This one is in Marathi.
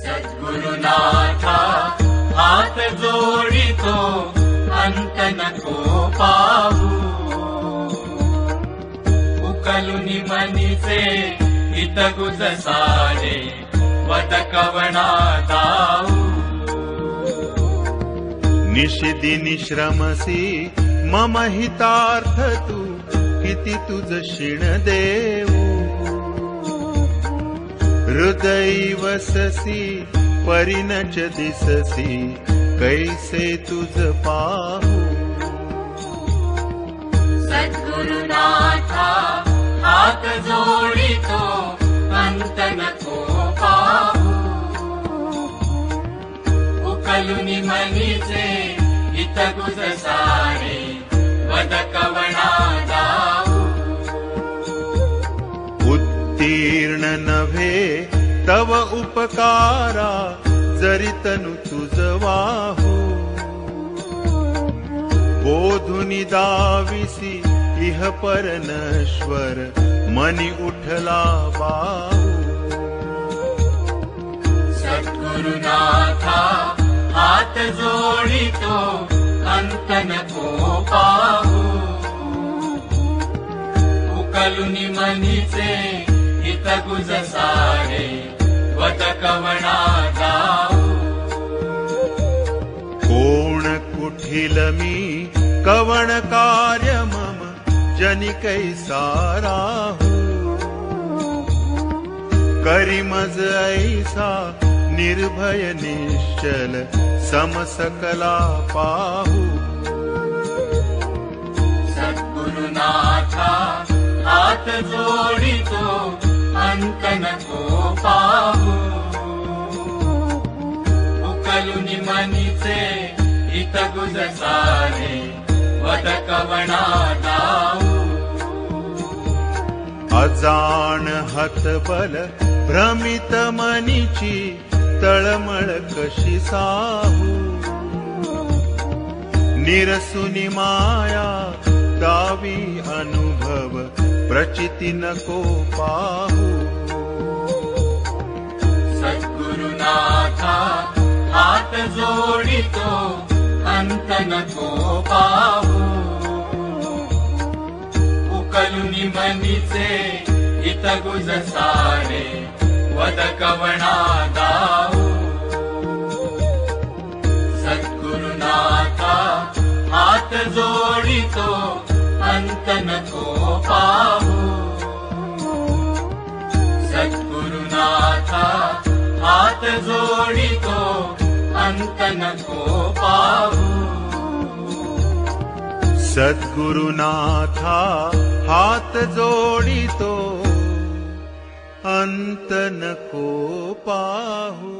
सद्गुरुनाथा हात जोडितो अंत नको पाहू उकलुनी मनीचे हित गुज सारे वद कवना दाऊ निशिदिनी श्रमसी मम हितार्थ तू किती तुझ शिण देऊ हृदय वससी परिणच दिससी कैसे तुझ पाहू सद्गुरुनाथा हात जोडितो अंत नको पाहू उकलुनी मनीचे हित गुज सारे वद कवना दाऊ उत्तीर्ण नव्हे तव उपकारा जरी तनु तुझ वाहू बोधुनी दाविसी इह पर नश्वर मनी उठला बाहू सद्गुरुनाथा हात जोडितो अंत नको पाहू उकलुनी मनीचे हित गुज सारे वद कवना दाऊ कोण कुठिल मी कवण कार्य मम जनि कैसा राहू करी मज ऐसा निर्भय निश्चल समसकला पाहू सद्गुरुनाथा हात जोडितो अंत नको पाहू उकलुनी मनीचे हित गुज सारे वद कवना दाऊ अजान हतबल भ्रमित मनीची तळमळ कशी साहू निरसुनी माया दावी अनुभव प्रचिती नको पाहू सद्गुरुनाथा हात जोडितो अंत नको पाहू उकलुनी मनीचे हित गुज सारे वद कवना दाऊ सद्गुरुनाथा हात जोडितो अंत नको पाहू सद्गुरुनाथा हात जोडितो अंत नको पाहू सद्गुरुनाथा हात जोडितो अंत नको पाहू।